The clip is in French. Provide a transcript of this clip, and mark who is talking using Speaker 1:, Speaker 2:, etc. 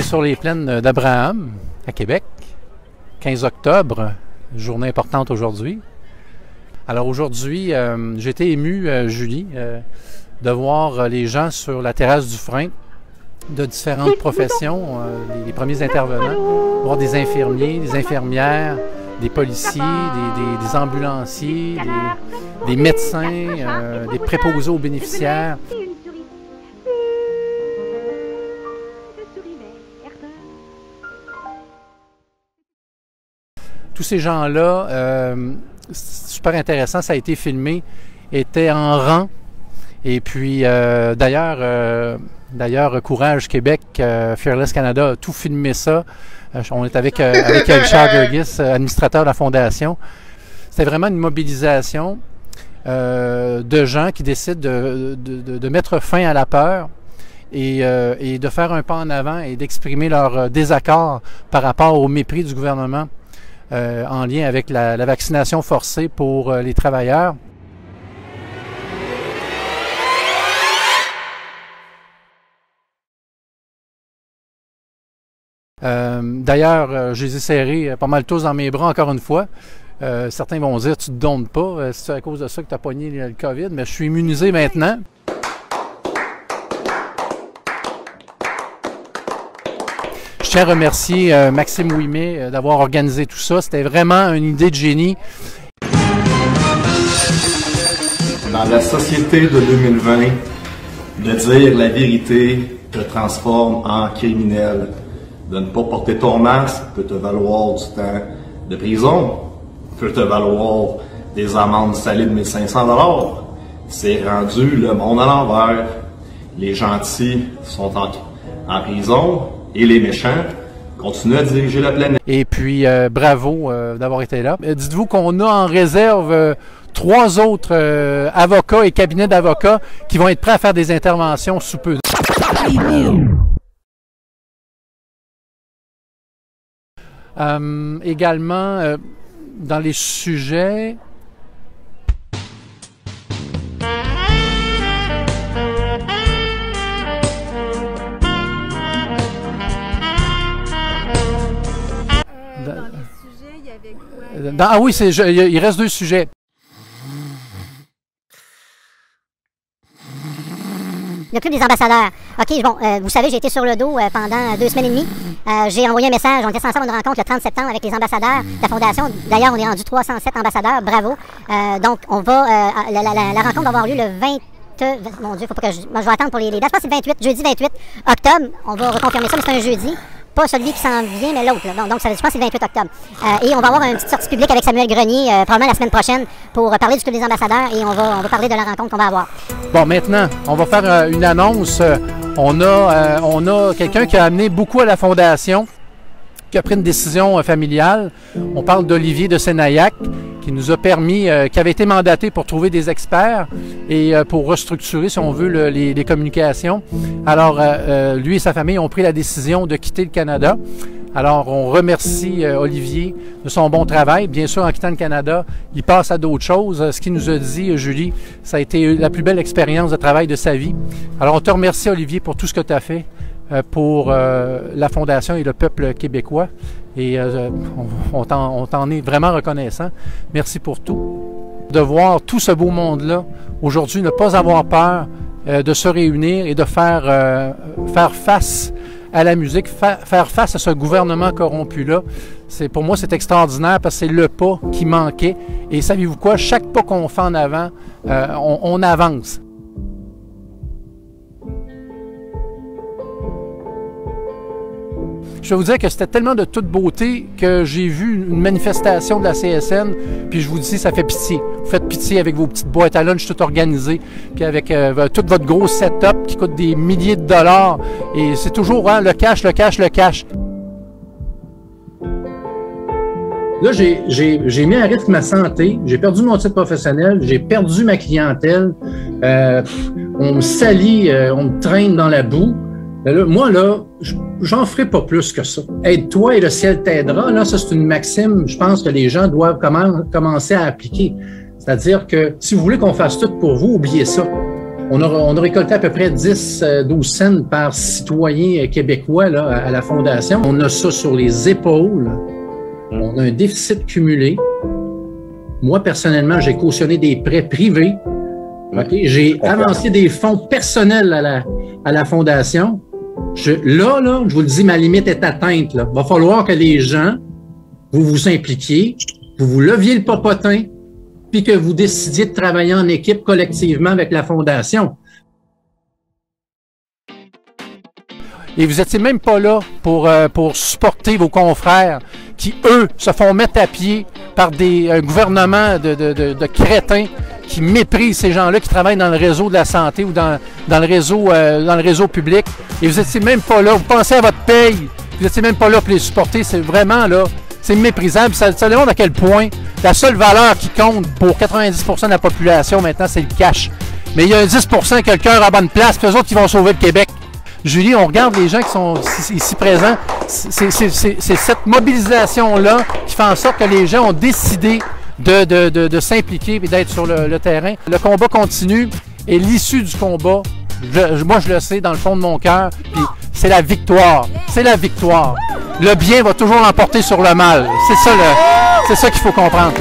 Speaker 1: sur les plaines d'Abraham, à Québec, 15 octobre, journée importante aujourd'hui. Alors aujourd'hui, j'ai été ému, Julie, de voir les gens sur la terrasse du frein de différentes professions, les premiers intervenants, voir des infirmiers, des infirmières, des policiers, des ambulanciers, des médecins, des préposés aux bénéficiaires. Tous ces gens-là, super intéressant, ça a été filmé, étaient en rang. Et puis, d'ailleurs, Courage Québec, Fearless Canada a tout filmé ça. On est avec Richard Gergis, administrateur de la Fondation. C'était vraiment une mobilisation de gens qui décident de mettre fin à la peur et de faire un pas en avant et d'exprimer leur désaccord par rapport au mépris du gouvernement en lien avec la vaccination forcée pour les travailleurs. D'ailleurs, je les ai serrés pas mal tous dans mes bras encore une fois. Certains vont dire, tu te donnes pas, c'est à cause de ça que tu as pogné le COVID, mais je suis immunisé maintenant. Je tiens à remercier Maxime Ouimet d'avoir organisé tout ça. C'était vraiment une idée de génie.
Speaker 2: Dans la société de 2020, de dire la vérité te transforme en criminel. De ne pas porter ton masque peut te valoir du temps de prison, peut te valoir des amendes salées de 1 500 $. C'est rendu le monde à l'envers. Les gentils sont en prison et les méchants continuent à diriger la planète.
Speaker 1: Et puis, bravo d'avoir été là. Dites-vous qu'on a en réserve 3 autres avocats et cabinets d'avocats qui vont être prêts à faire des interventions sous peu. Également, dans les sujets... Ah oui, il reste 2 sujets.
Speaker 3: Le club des ambassadeurs. OK, bon, vous savez, j'ai été sur le dos pendant 2 semaines et demie. J'ai envoyé un message. On était censé avoir une rencontre le 30 septembre avec les ambassadeurs de la Fondation. D'ailleurs, on est rendu 307 ambassadeurs. Bravo. Donc, on va la rencontre va avoir lieu le 20... Mon Dieu, faut pas que je vais attendre pour les dates. Je pense que c'est le 28, jeudi 28 octobre. On va reconfirmer ça, mais c'est un jeudi. Pas celui qui s'en vient, mais l'autre. Donc, je pense que c'est le 28 octobre. Et on va avoir une petite sortie publique avec Samuel Grenier, probablement la semaine prochaine, pour parler du Club des ambassadeurs et on va parler de la rencontre qu'on va avoir.
Speaker 1: Bon, maintenant, on va faire une annonce. On a quelqu'un qui a amené beaucoup à la Fondation, qui a pris une décision familiale. On parle d'Olivier de Sénaillac, qui nous a permis, qui avait été mandaté pour trouver des experts et pour restructurer, si on veut, les communications. Alors, lui et sa famille ont pris la décision de quitter le Canada. Alors, on remercie Olivier de son bon travail. Bien sûr, en quittant le Canada, il passe à d'autres choses. Ce qu'il nous a dit, Julie, ça a été la plus belle expérience de travail de sa vie. Alors, on te remercie, Olivier, pour tout ce que tu as fait pour la Fondation et le peuple québécois. Et on t'en est vraiment reconnaissant. Merci pour tout. De voir tout ce beau monde-là, aujourd'hui, ne pas avoir peur de se réunir et de faire face à la musique, faire face à ce gouvernement corrompu-là. Pour moi, c'est extraordinaire parce que c'est le pas qui manquait. Et savez-vous quoi? Chaque pas qu'on fait en avant, on avance. Je vais vous dire que c'était tellement de toute beauté que j'ai vu une manifestation de la CSN, puis je vous dis, ça fait pitié. Vous faites pitié avec vos petites boîtes à lunch tout organisées, puis avec tout votre gros setup qui coûte des milliers de dollars. Et c'est toujours le cash, le cash, le cash. Là, j'ai mis à risque ma santé, j'ai perdu mon titre professionnel, j'ai perdu ma clientèle, on me salit, on me traîne dans la boue. Là, moi, là, j'en ferai pas plus que ça. Aide-toi et le ciel t'aidera. Là, ça, c'est une maxime, je pense que les gens doivent commencer à appliquer. C'est-à-dire que si vous voulez qu'on fasse tout pour vous, oubliez ça. On a récolté à peu près 10-12 cents par citoyen québécois là, à la Fondation. On a ça sur les épaules. On a un déficit cumulé. Moi, personnellement, j'ai cautionné des prêts privés. Okay? J'ai avancé des fonds personnels à la Fondation. Je vous le dis, ma limite est atteinte. Il va falloir que les gens, vous vous impliquiez, vous leviez le popotin, puis que vous décidiez de travailler en équipe collectivement avec la Fondation. Et vous n'étiez même pas là pour supporter vos confrères qui, eux, se font mettre à pied par un gouvernement de crétins qui méprisent ces gens-là qui travaillent dans le réseau de la santé ou dans le réseau public. Et vous n'étiez même pas là. Vous pensez à votre paye. Vous n'étiez même pas là pour les supporter. C'est vraiment là, c'est méprisable. Ça démontre à quel point la seule valeur qui compte pour 90% de la population maintenant, c'est le cash. Mais il y a un 10% qui a le cœur à bonne place, puis eux autres qui vont sauver le Québec. Julie, on regarde les gens qui sont ici présents. C'est cette mobilisation-là qui fait en sorte que les gens ont décidé de s'impliquer et d'être sur le terrain. Le combat continue et l'issue du combat, moi je le sais dans le fond de mon cœur, puis c'est la victoire. C'est la victoire. Le bien va toujours l'emporter sur le mal. C'est ça qu'il faut comprendre.